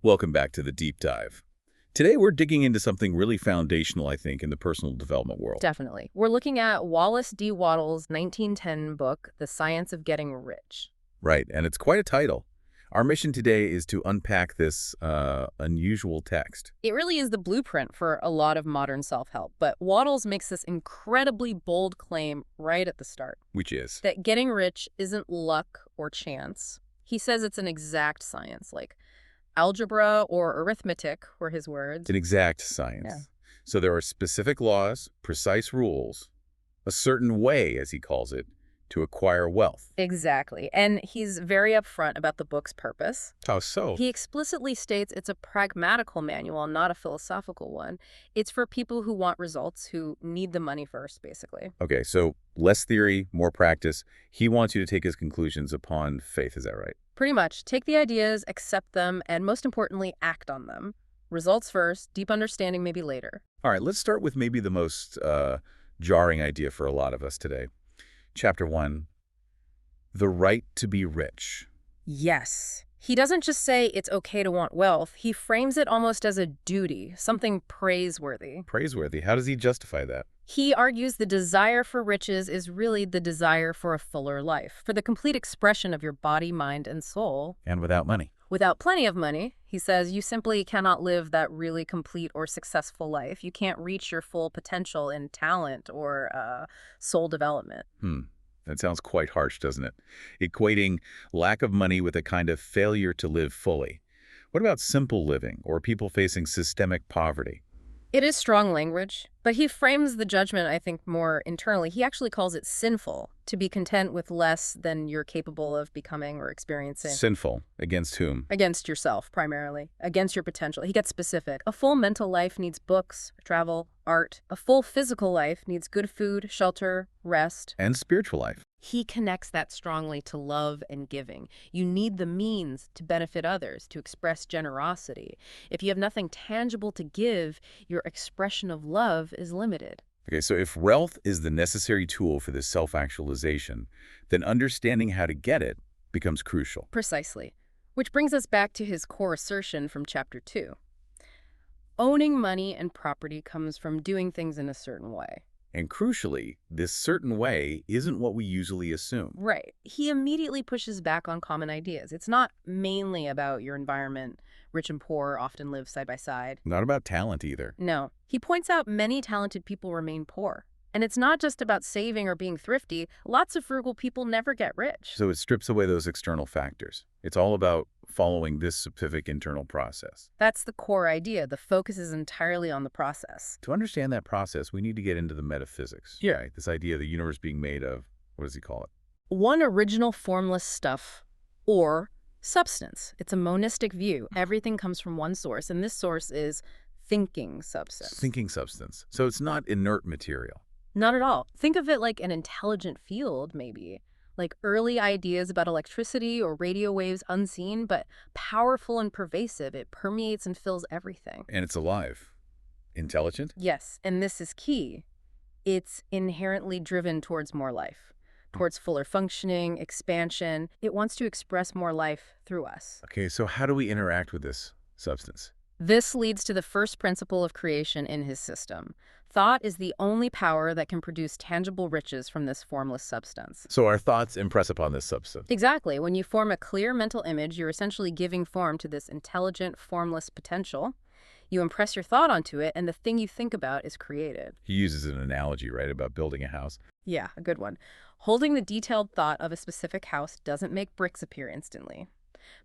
Welcome back to the Deep Dive. Today we're digging into something really foundational, I think, in the personal development world. Definitely. We're looking at Wallace D. Wattles' 1910 book, The Science of Getting Rich. Right, and it's quite a title. Our mission today is to unpack this unusual text. It really is the blueprint for a lot of modern self-help, but Wattles makes this incredibly bold claim right at the start. Which is? That getting rich isn't luck or chance. He says it's an exact science, like algebra or arithmetic were his words. An exact science. Yeah. So there are specific laws, precise rules, a certain way, as he calls it, to acquire wealth. Exactly. And he's very upfront about the book's purpose. How so? He explicitly states it's a pragmatical manual, not a philosophical one. It's for people who want results, who need the money first, basically. Okay, so less theory, more practice. He wants you to take his conclusions upon faith, is that right? Pretty much. Take the ideas, accept them, and most importantly, act on them. Results first, deep understanding maybe later. All right, let's start with maybe the most jarring idea for a lot of us today. Chapter 1, the right to be rich. Yes. He doesn't just say it's okay to want wealth. He frames it almost as a duty, something praiseworthy. Praiseworthy. How does he justify that? He argues the desire for riches is really the desire for a fuller life, for the complete expression of your body, mind, and soul. And without money. Without plenty of money, he says, you simply cannot live that really complete or successful life. You can't reach your full potential in talent or soul development. That sounds quite harsh, doesn't it? Equating lack of money with a kind of failure to live fully. What about simple living or people facing systemic poverty? It is strong language, but he frames the judgment, I think, more internally. He actually calls it sinful, to be content with less than you're capable of becoming or experiencing. Sinful. Against whom? Against yourself, primarily. Against your potential. He gets specific. A full mental life needs books, travel, art. A full physical life needs good food, shelter, rest. And spiritual life. He connects that strongly to love and giving. You need the means to benefit others, to express generosity. If you have nothing tangible to give, your expression of love is limited. Okay, so if wealth is the necessary tool for this self-actualization, then understanding how to get it becomes crucial. Precisely. Which brings us back to his core assertion from Chapter 2. Owning money and property comes from doing things in a certain way. And crucially, this certain way isn't what we usually assume. Right. He immediately pushes back on common ideas. It's not mainly about your environment. Rich and poor often live side by side. Not about talent either. No. He points out many talented people remain poor. And it's not just about saving or being thrifty. Lots of frugal people never get rich. So it strips away those external factors. It's all about following this specific internal process. That's the core idea. The focus is entirely on the process. To understand that process, we need to get into the metaphysics. Yeah. Right? This idea of the universe being made of, what does he call it? One original formless stuff or substance. It's a monistic view. Everything comes from one source, and this source is thinking substance. Thinking substance. So it's not inert material. Not at all. Think of it like an intelligent field, maybe. Like early ideas about electricity or radio waves unseen, but powerful and pervasive. It permeates and fills everything. And it's alive. Intelligent? Yes, and this is key. It's inherently driven towards more life, towards fuller functioning, expansion. It wants to express more life through us. Okay, so how do we interact with this substance? This leads to the first principle of creation in his system. Thought is the only power that can produce tangible riches from this formless substance. So our thoughts impress upon this substance. Exactly. When you form a clear mental image, you're essentially giving form to this intelligent, formless potential. You impress your thought onto it, and the thing you think about is created. He uses an analogy, right, about building a house. Yeah, a good one. Holding the detailed thought of a specific house doesn't make bricks appear instantly.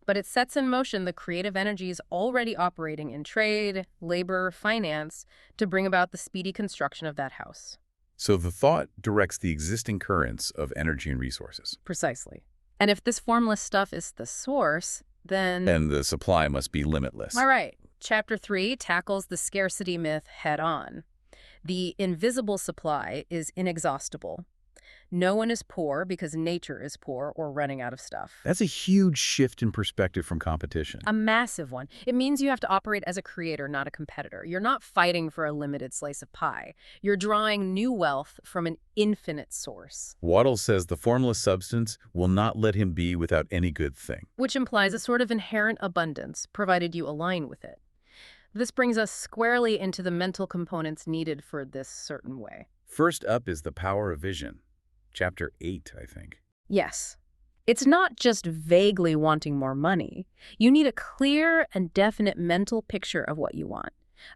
But it sets in motion the creative energies already operating in trade, labor, finance to bring about the speedy construction of that house. So the thought directs the existing currents of energy and resources. Precisely. And if this formless stuff is the source, then... And the supply must be limitless. All right. Chapter 3 tackles the scarcity myth head on. The invisible supply is inexhaustible. No one is poor because nature is poor or running out of stuff. That's a huge shift in perspective from competition. A massive one. It means you have to operate as a creator, not a competitor. You're not fighting for a limited slice of pie. You're drawing new wealth from an infinite source. Wattles says the formless substance will not let him be without any good thing. Which implies a sort of inherent abundance, provided you align with it. This brings us squarely into the mental components needed for this certain way. First up is the power of vision. Chapter 8, I think. Yes. It's not just vaguely wanting more money. You need a clear and definite mental picture of what you want.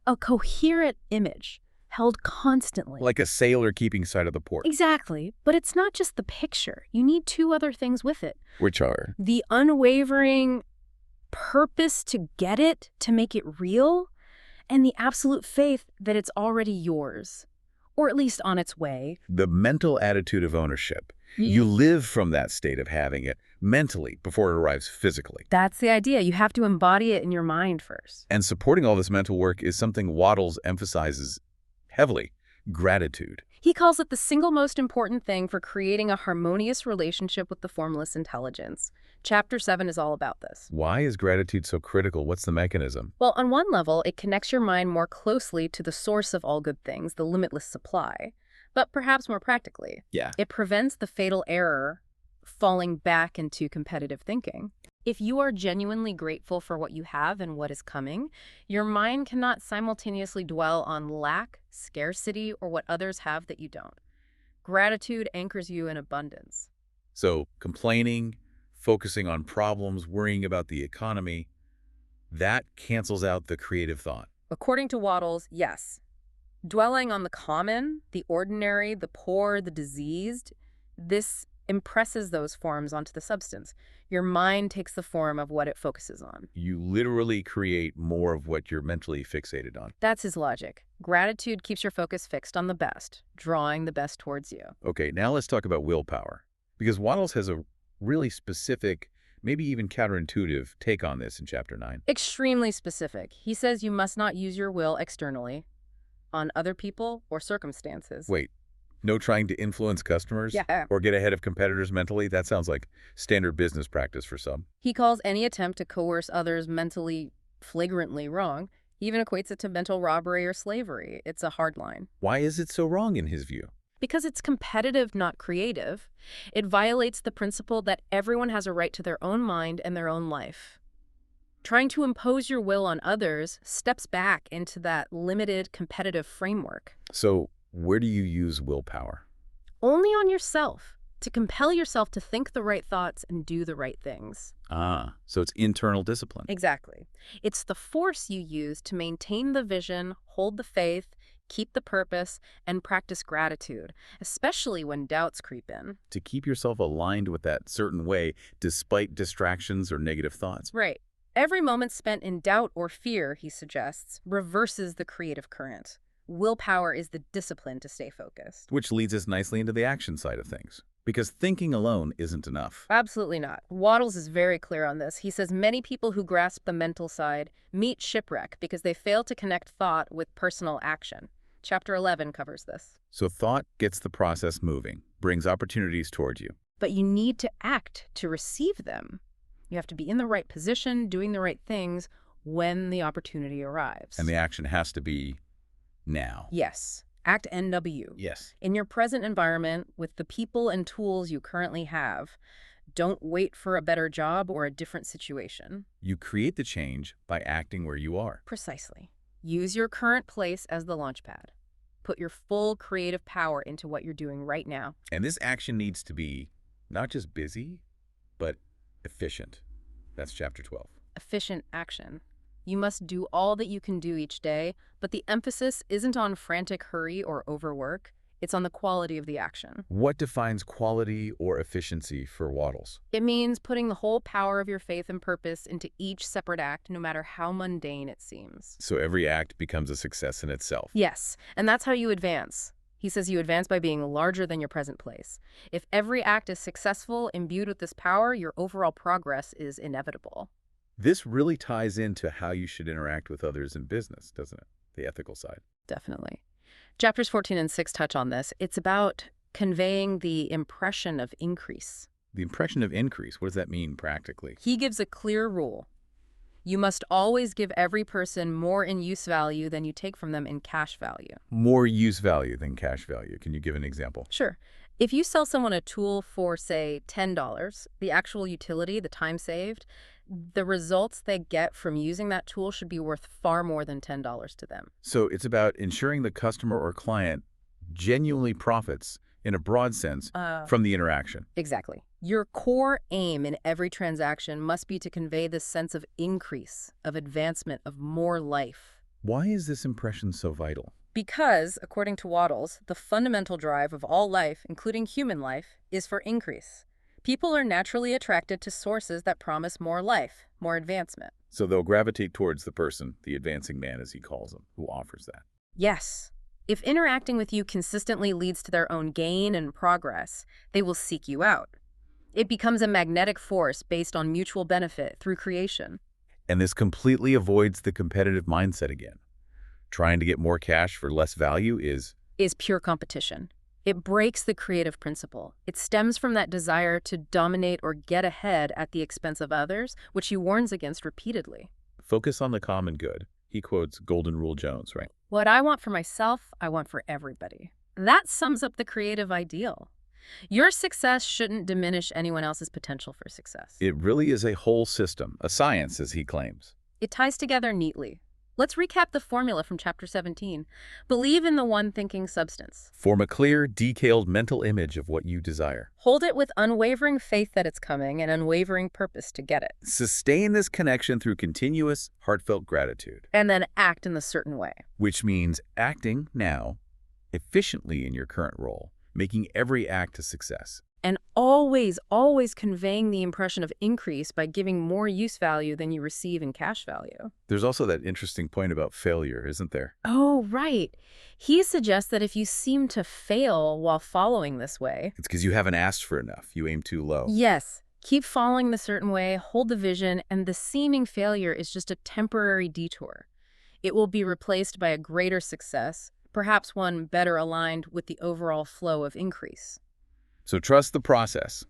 A coherent image, held constantly. Like a sailor keeping sight of the port. Exactly. But it's not just the picture. You need two other things with it. Which are? The unwavering purpose to get it, to make it real, and the absolute faith that it's already yours. Or at least on its way. The mental attitude of ownership. You live from that state of having it mentally before it arrives physically. That's the idea. You have to embody it in your mind first. And supporting all this mental work is something Wattles emphasizes heavily: gratitude. He calls it the single most important thing for creating a harmonious relationship with the formless intelligence. Chapter 7 is all about this. Why is gratitude so critical? What's the mechanism? Well, on one level, it connects your mind more closely to the source of all good things, the limitless supply. But perhaps more practically, it prevents the fatal error falling back into competitive thinking. If you are genuinely grateful for what you have and what is coming, your mind cannot simultaneously dwell on lack, scarcity, or what others have that you don't. Gratitude anchors you in abundance. So complaining, focusing on problems, worrying about the economy, that cancels out the creative thought. According to Wattles, yes. Dwelling on the common, the ordinary, the poor, the diseased, this impresses those forms onto the substance. Your mind takes the form of what it focuses on. You literally create more of what you're mentally fixated on. That's his logic. Gratitude keeps your focus fixed on the best, drawing the best towards you. Okay, now let's talk about willpower. Because Wattles has a really specific, maybe even counterintuitive take on this in Chapter 9. Extremely specific. He says you must not use your will externally, on other people or circumstances. Wait, no trying to influence customers? Yeah. Or get ahead of competitors mentally? That sounds like standard business practice for some. He calls any attempt to coerce others mentally flagrantly wrong. He even equates it to mental robbery or slavery. It's a hard line. Why is it so wrong in his view? Because it's competitive, not creative. It violates the principle that everyone has a right to their own mind and their own life. Trying to impose your will on others steps back into that limited competitive framework. So where do you use willpower? Only on yourself, to compel yourself to think the right thoughts and do the right things. Ah, so it's internal discipline. Exactly. It's the force you use to maintain the vision, hold the faith, keep the purpose, and practice gratitude, especially when doubts creep in. To keep yourself aligned with that certain way despite distractions or negative thoughts. Right. Every moment spent in doubt or fear, he suggests, reverses the creative current. Willpower is the discipline to stay focused. Which leads us nicely into the action side of things. Because thinking alone isn't enough. Absolutely not. Wattles is very clear on this. He says many people who grasp the mental side meet shipwreck because they fail to connect thought with personal action. Chapter 11 covers this. So thought gets the process moving, brings opportunities toward you. But you need to act to receive them. You have to be in the right position, doing the right things when the opportunity arrives. And the action has to be now. Yes. Act NW. Yes. In your present environment, with the people and tools you currently have, don't wait for a better job or a different situation. You create the change by acting where you are. Precisely. Use your current place as the launchpad. Put your full creative power into what you're doing right now. And this action needs to be not just busy, but efficient. That's Chapter 12. Efficient action. You must do all that you can do each day, but the emphasis isn't on frantic hurry or overwork. It's on the quality of the action. What defines quality or efficiency for Wattles? It means putting the whole power of your faith and purpose into each separate act, no matter how mundane it seems. So every act becomes a success in itself. Yes, and that's how you advance. He says you advance by being larger than your present place. If every act is successful, imbued with this power, your overall progress is inevitable. This really ties into how you should interact with others in business, doesn't it? The ethical side. Definitely. Chapters 14 and 6 touch on this. It's about conveying the impression of increase. The impression of increase, what does that mean practically? He gives a clear rule. You must always give every person more in use value than you take from them in cash value. More use value than cash value. Can you give an example? Sure. If you sell someone a tool for, say, $10, the actual utility, the time saved, the results they get from using that tool should be worth far more than $10 to them. So it's about ensuring the customer or client genuinely profits, in a broad sense, from the interaction. Exactly. Your core aim in every transaction must be to convey this sense of increase, of advancement, of more life. Why is this impression so vital? Because, according to Wattles, the fundamental drive of all life, including human life, is for increase. People are naturally attracted to sources that promise more life, more advancement. So they'll gravitate towards the person, the advancing man as he calls him, who offers that. Yes. If interacting with you consistently leads to their own gain and progress, they will seek you out. It becomes a magnetic force based on mutual benefit through creation. And this completely avoids the competitive mindset again. Trying to get more cash for less value is Pure competition. It breaks the creative principle. It stems from that desire to dominate or get ahead at the expense of others, which he warns against repeatedly. focus on the common good. He quotes Golden Rule Jones, right? What I want for myself, I want for everybody. That sums up the creative ideal. Your success shouldn't diminish anyone else's potential for success. It really is a whole system, a science, as he claims. It ties together neatly. Let's recap the formula from Chapter 17. Believe in the one thinking substance. Form a clear, detailed mental image of what you desire. Hold it with unwavering faith that it's coming and unwavering purpose to get it. Sustain this connection through continuous, heartfelt gratitude. And then act in a certain way. Which means acting now, efficiently in your current role, making every act a success. And always, always conveying the impression of increase by giving more use value than you receive in cash value. There's also that interesting point about failure, isn't there? Oh, right. He suggests that if you seem to fail while following this way... It's because you haven't asked for enough. You aim too low. Yes. Keep following the certain way, hold the vision, and the seeming failure is just a temporary detour. It will be replaced by a greater success, perhaps one better aligned with the overall flow of increase. So trust the process,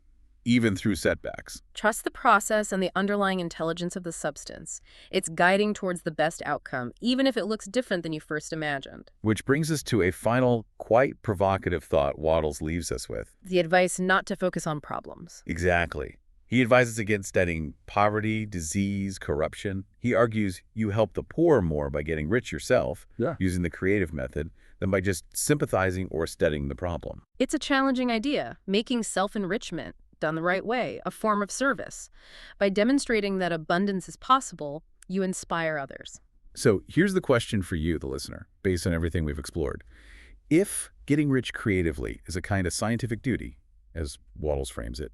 even through setbacks. Trust the process and the underlying intelligence of the substance. It's guiding towards the best outcome, even if it looks different than you first imagined. Which brings us to a final, quite provocative thought Wattles leaves us with. The advice not to focus on problems. Exactly. He advises against studying poverty, disease, corruption. He argues you help the poor more by getting rich yourself, using the creative method, than by just sympathizing or studying the problem. It's a challenging idea, making self-enrichment, done the right way, a form of service. By demonstrating that abundance is possible, you inspire others. So here's the question for you, the listener, based on everything we've explored. If getting rich creatively is a kind of scientific duty, as Wattles frames it,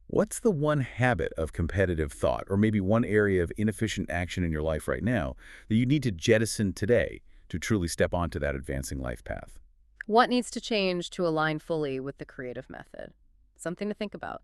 what's the one habit of competitive thought, or maybe one area of inefficient action in your life right now that you need to jettison today to truly step onto that advancing life path? What needs to change to align fully with the creative method? Something to think about.